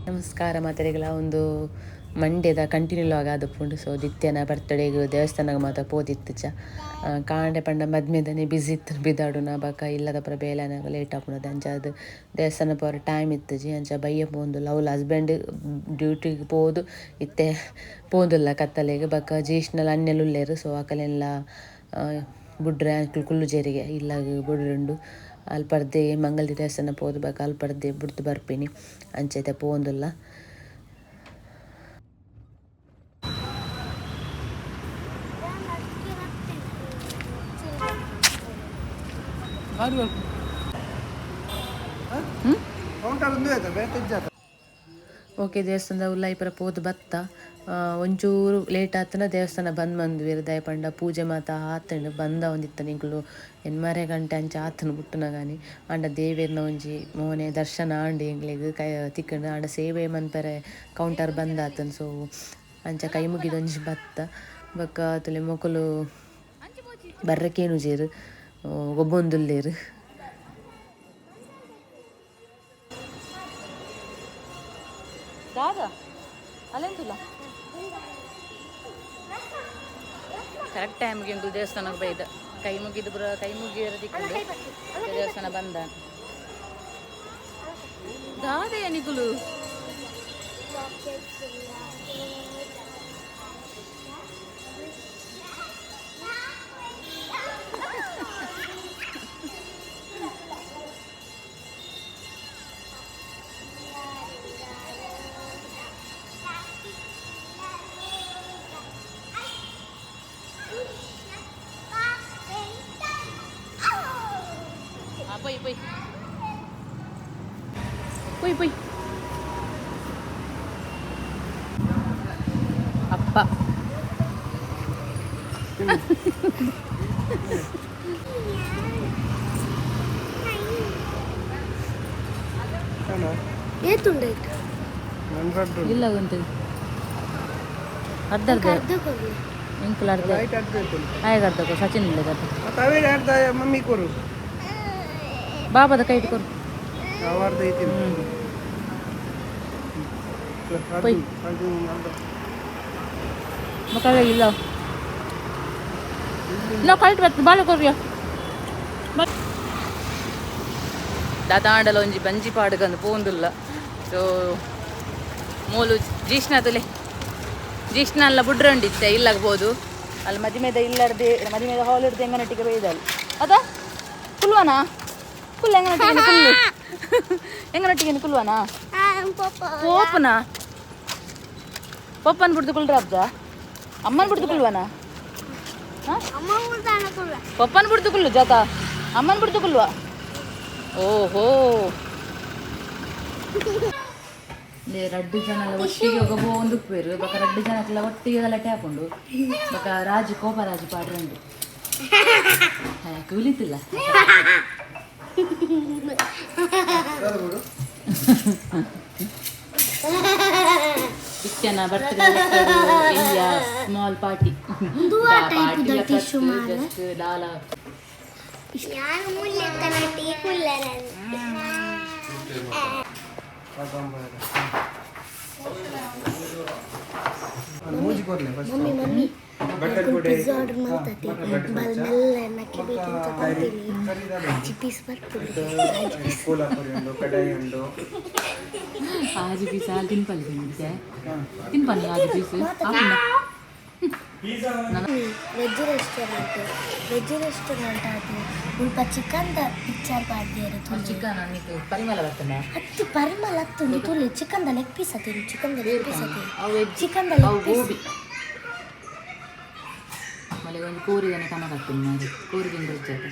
ನಮಸ್ಕಾರ ಮಾತೆರೆಗಳ ಒಂದು ಮಂಡ್ಯದ ಕಂಟಿನ್ಯೂ ಆಗ ಪುಂಡು ಸೊ ದಿತ್ಯನ ಬರ್ತ್ಡೇಗೆ ದೇವಸ್ಥಾನಕ್ಕೆ ಮಾತ ಪೋದಿತ್ತುಚ ಕಾಂಡೆ ಪಂಡ ಮದ್ಮೆದನೆ ಬಿಸಿ ಇತ್ತು ಬಿದಾಡುನ ಬಕ ಇಲ್ಲದ ಪುರ ಬೇಲೆನಾಗ ಲೇಟ್ ಆಪುಣದು ಅಂಚ ಅದು ದೇವಸ್ಥಾನ ಪೋರ ಟೈಮ್ ಇತ್ತಜಿ ಅಂಚ ಬಯ್ಯ ಪೋಂದು ಲವ್ಲ ಹಸ್ಬೆಂಡ್ ಡ್ಯೂಟಿಗೆ ಪೋದು ಇತ್ತೆ ಪೋಂದುಲ್ಲ ಕತ್ತಲೆಗೆ ಬಕ ಜೀಷ್ಣಲ ಅನ್ನೆಲುಲ್ಲೇರು ಸೊ ಅಕಲೆಲ್ಲ ಬುಡ್ರೆ ಕುಲ್ಲು ಜೇರಿಗೆ ಇಲ್ಲ ಬುಡ್ರುಂಡು ಅಲ್ಪರ್ದೆ ಮಂಗಲ್ದ ದೇವಸ್ಥಾನ ಪೋದು ಬಕ ಅಲ್ಪರ್ದೆ ಬುಡ್ದು ಬರ್ಪಿನಿ ಅಂಚೈತೆ ಪೋಂದುಲ್ಲ. ಓಕೆ ದೇವಸ್ಥಾನದ ಉಲ್ಲಾಯಿಪುರ ಪೋದು ಬತ್ತ ಒಂಚೂರು ಲೇಟ್ ಆತನ ದೇವಸ್ಥಾನ ಬಂದ್ ಮಂದ್ವಿರು ದಯಪಂಡ ಪೂಜೆ ಮಾತ ಆತಂಡು ಬಂದ ಒಂದಿತ್ತ ನಿಂಕುಲು 8:30 ಅಂಚ ಆತನ ಬುಟ್ಟುನ ಗಾನಿ ಆಂಡ ದೇವೇರ್ನ ಒಂಜಿ ಮೋನೆ ದರ್ಶನ ಆಂಡು ಎಂಗ್ಲೆಗ್ ಕೈ ತಿಕ್ಕಂಡು ಆಂಡ ಸೇವೆ ಮನ್ಪರೆ ಕೌಂಟರ್ ಬಂದ್ ಆತನ ಸೊ ಅಂಚ ಕೈ ಮುಗಿದೊಂಜಿ ಬತ್ತ ಬೊಕ್ಕ ತುಲೆ ಮೊಕುಲು ಬರ್ರಕೇನುಜೇರು ಗೊಬ್ಬೊಂದುಲ್ಲೇರು. ದಾದಾ ಅಲ್ಲೆಂತುಲ್ಲ ಕರೆಕ್ಟ್ ಟೈಮ್ಗೆ ಒಂದು ದೇವಸ್ಥಾನಕ್ಕೆ ಬೈದ ಕೈ ಮುಗಿದು ಬರ ಕೈ ಮುಗಿಯೋದಕ್ಕಿಂದು ದೇವಸ್ಥಾನ ಬಂದ ದಾದೆ ನಿಗುಲು Poi, poi. Poi, poi. Appa. ಏತುಂಡೆ ಇಲ್ಲ ಉಂಟು ಅರ್ಧ ಇಂಕುಲ್ ಅರ್ಧ ಆಯ್ತು ಅರ್ಧ ಸಚಿನ್ ಇಲ್ಲ ಮಮ್ಮಿ ಕೊರು ಬಾಬಾದ ಕೈ ಇಟ್ಕೊರು ಮಕ್ಕಳ ಇಲ್ಲ ನಾವು ಕಲ್ಟ್ ಬರ್ತೀವಿ ಬಾಳ ಕೊರ್ಯ ದಾದಾಂಡಲ ಒಂಜಿ ಬಂಜಿ ಪಾಡ್ಗಂದು ಪೋಂದುಲ್ಲ ಸೊ ಮೂಲು ಜೀಷ್ಣತುಲೆ ಜೀಷ್ಣ ಎಲ್ಲ ಬುಡ್ರಂಡಿತ್ತೆ ಇಲ್ಲಾಗ್ಬೋದು ಅಲ್ಲಿ ಮದಿಮೆದ ಇಲ್ಲರ್ದೆ ಮದಿಮೆದ ಹಾಲ್ ಹಿಡ್ದು ಹೆಂಗನಟ್ಟಿಗೆ ಬೇಯ್ದಲ್ಲ ಅದಾ ಕುಲ್ವಾನಾ ಕುಲ್ ಹೆಂಗನಟ್ಟಿಗೆ ಕುಲ್ಲು ಹೆಂಗನಟ್ಟಿಗೆ ಕುಲ್ವಾನಾ ಪೋಪನಾ ಪಪ್ಪನ ಬಿಡ್ದು ಕುಲ್ರಾಬ್ದ ಅಮ್ಮನ ಬಿಡ್ದು ಕುಲ್ವಾನಾ ಪಪ್ಪನ ಬಿಡ್ದು ಕುಲ್ಲು ಜಾತ ಅಮ್ಮನ ಬಿಡ್ದು ಕುಲ್ವಾ ಓಹೋ ರಡ್ಡು ಜನ ಒಟ್ಟಿಗೆ ಹೋಗಬಹುದು ಪೇರು ಬಕ ರಡ್ಡು ಜನಕ್ಕೆಲ್ಲ ಒಟ್ಟಿಗೆ ಗಲಾಟೆ ಹಾಕೊಂಡು ಬಕ ರಾಜು ಕೋಪರಾಜು ಪಾಡ್ರಂಡು ಕೂಲಿತಿಲ್ಲ ಪಿಚ್ಚನ ಬರ್ತ್ಡೇ ಇಂಡಿಯಾ ಸ್ಮಾಲ್ ಪಾರ್ಟಿ ದಾಲ ಮಮ್ಮಿ ಮಮ್ಮಿ ಪಿಜ್ಜಾ ಆರ್ಡರ್ ಮಾಡ್ತತಿ ಮೆಲ್ಲ ನಕ್ಕೆ ಬೇಕಂತ ಕೊಡ್ತೀನಿ ಆಜಿ ಪೀಸ್ ಬರ್ತದೆ ಆಜಿ ಪೀಸ್ ತಿನ್ಪಲ್ಲಿ ತಿನ್ಪನ್ನಿ ಆಜಿ ಪೀಸ್ ವೆಜ್ ರೆಸ್ಟೋರೆಂಟ್ ಅದು ಸ್ವಲ್ಪ ಚಿಕನ್ದ ಪಿಕ್ಚರ್ ಪಾಡ್ದೇರು ಚಿಕನ್ ಪರಿಮಳ ಬರ್ತದೆ ಹತ್ತು ಪರಿಮಳ ಹತ್ತು ತುಳಿ ಚಿಕನ್ದ ಲೆಗ್ ಪೀಸ್ ಅತಿ ಚಿಕನ್ದ ಲೆಗ್ ಪೀಸ್ ಅತಿ ಚಿಕನ್ದ ಲೆಗ್ ಪೀಸ್ ಮಳೆ ಒಂದು ಕೋರಿದನೆ ಕನ ಕಟ್ತೀನಿ ಮಾಡಿ ಕೋರಿದಿಂದ ರುಚಿಯಾಗ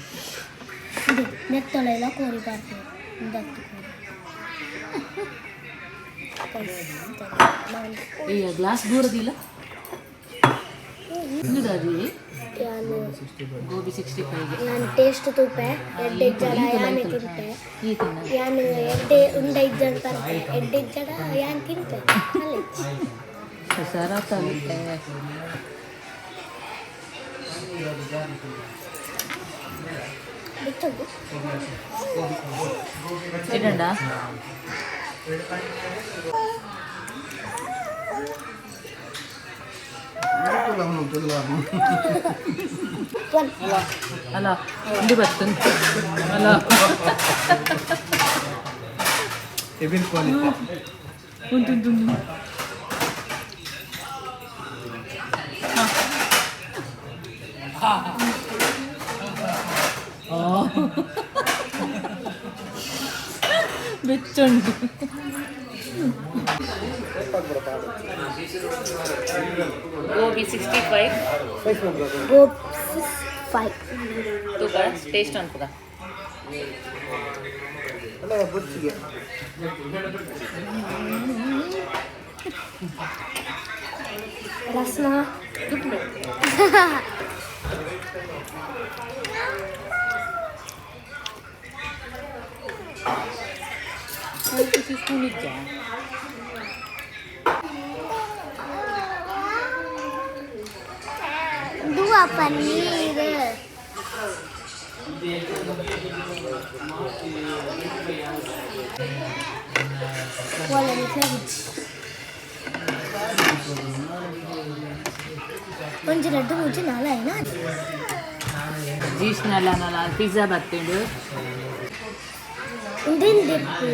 ಇದು ನೆತ್ತೊಳ ಎಲ್ಲ ಕೋರಿ ಬರ್ತೇವೆ ಒಂದತ್ತು ಕೋರಿ ಈಗ ಗ್ಲಾಸ್ ದೂರದಿಲ್ಲ ಇನ್ನುದಾದಿ ಗೋಬಿ 65 ನಾನು ಟೇಸ್ಟ್ ತೂಪೆ ಎಡ್ಡೆ ಜಡ ಯಾನೆ ತಿಂತೆ ಯಾನು ಎಡ್ಡೆ ಉಂಡೆ ಇಜ್ಜನ್ ತರ್ತೆ ಎಡ್ಡೆ ಜಡ ಯಾನ್ ತಿಂತೆ ಸರತಾಗುತ್ತೆ ಇಡಂಡ ಅಲ್ಲ ಇಂದು ಬರ್ತಂತ ಅಲ್ಲ ಉಂಟು ಬೆಚ್ಚುಂಟು ಗೋಬಿ 65 ಗೋಬಿ 5 ತೂಕ ಟೇಸ್ಟ್ ಅನ್ಪದ ರಸ್ನ ಸ್ಪೂನ್ ಇದ್ದ dua paneer wala niklagich ಒಂಜಿ ಲಡ್ಡು ಮುಜ್ಜಿ ನಾಲ ಏನ ಜೀಸ್ ನಲ್ಲ ಪಿಜ್ಜಾ ಬತ್ತಿಂಡು ಇಂದಿನ ದಿಪ್ಪು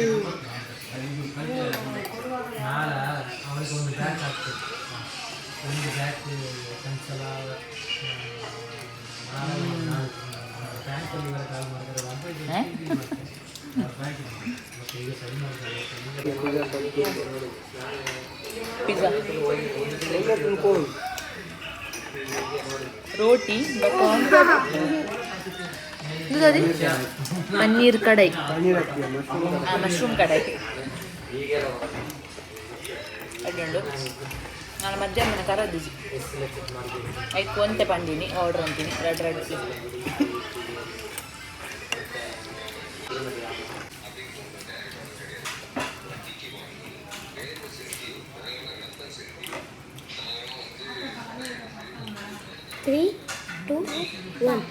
ಪಿಜ್ಜಾ ರೋಟಿ ಪನ್ನೀರ್ ಕಡಾಯಿ ಮಶ್ರೂಮ್ ಕಡಾಯಿ ಅಡ್ಡುಂಡು ನಾನು ಮಧ್ಯಾಹ್ನ ಕರದಿದ್ದಿ ಐದು ಒಂತೆ ಪಂಡಿನಿ ಆರ್ಡ್ರ್ ಅಂತೀನಿ ಎರಡು Three, two, one.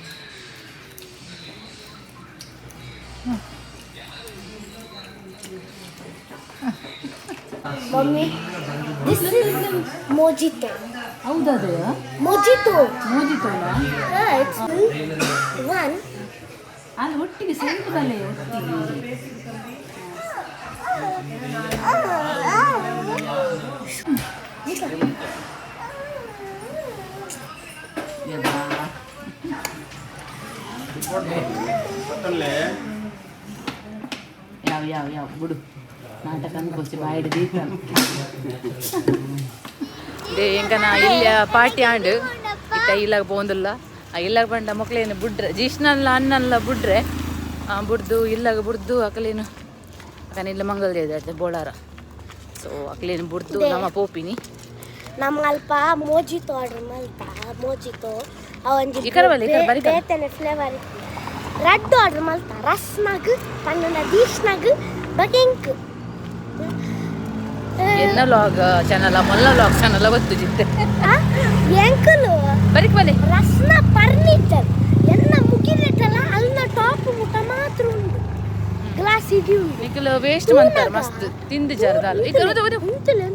Mommy, this is mojito. ಹೌದದು Mojito. ಮೋಜಿತೋಲ Yeah, it's one. ಅಲ್ಲಿ ಒಟ್ಟಿಗೆ ಸೇರಿದಲ್ಲ ಒಟ್ಟಿಗೆ ಯಾವ ಬಿಡು ನಾಟಕ ಅನ್ಕೋಸಿ ಬಾಯಿಡ್ ದೀತಾನು ಎಂಕ ನಾ ಇಲ್ಲ ಪಾರ್ಟಿ ಆಂಡು ಇತ್ತ ಇಲ್ಲಾಗ ಪೋಂದಿಲ್ಲ ಇಲ್ಲಾಗ ಬಂಡ ಮಕ್ಳೇನು ಬಿಡ್ರೆ ಜೀಷ್ನಲ್ಲ ಅನ್ನಲ್ಲ ಬಿಡ್ರೆ ಬಿಡ್ದು ಇಲ್ಲಾಗ ಬಿಡ್ದು ಅಕಲೇನು ಅಕನಿಲ್ಲ ಮಂಗಲ್ದ ಬೋಳಾರ ಸೊ ಅಕಲೇನು ಬಿಡ್ದು ನಮ್ಮ ಪೋಪಿನಿ ನಮ್ಮ ಅಲ್ಪ ಮೋಜಿತೋ ಆರ್ಡರ್ ಮಲ್ತ ಮೋಜಿತೋ ಈ ಕಡೆ ಬಲ್ಲಿ, ಈ ಕಡೆ ಬರಿ ಕಡೆ. ಬೇತನೆ ಫ್ಲೇವರ್ ರೆಡ್ ಆರ್ಡರ್ ಮಲ್ತ ರಸ್ನಾಗ್ ತನ್ನ ದೀಶ್ನಾಗ್ ಬಗೆಂಕ್ ಎನ್ನ ಲಾಗ್ ಚಾನಲ್ ಮೊಲ್ಲ ಲಾಗ್ ಚಾನಲ್ ಗೊತ್ತು ಜಿತ್ತೆ ಎಂಕಲು ಬರಿಕ್ ಬಲೆ ರಸ್ನ ಫರ್ನಿಚರ್ ಎನ್ನ ಮುಗಿಲಿಟ್ಟಲ್ಲ ಅಲ್ನ ಟಾಪ್ ಮುಟ ಮಾತ್ರ ಉಂಟು ಗ್ಲಾಸ್ ಇದು ನಿಖಲ್ ವೇಸ್ಟ್ ಮಾಡ್ತಾರೆ ಮಸ್ತ್ ತಿಂದು ಜರ್ದಲ್ಲ ಈ ಕಡೆ ಉಂತಲೆ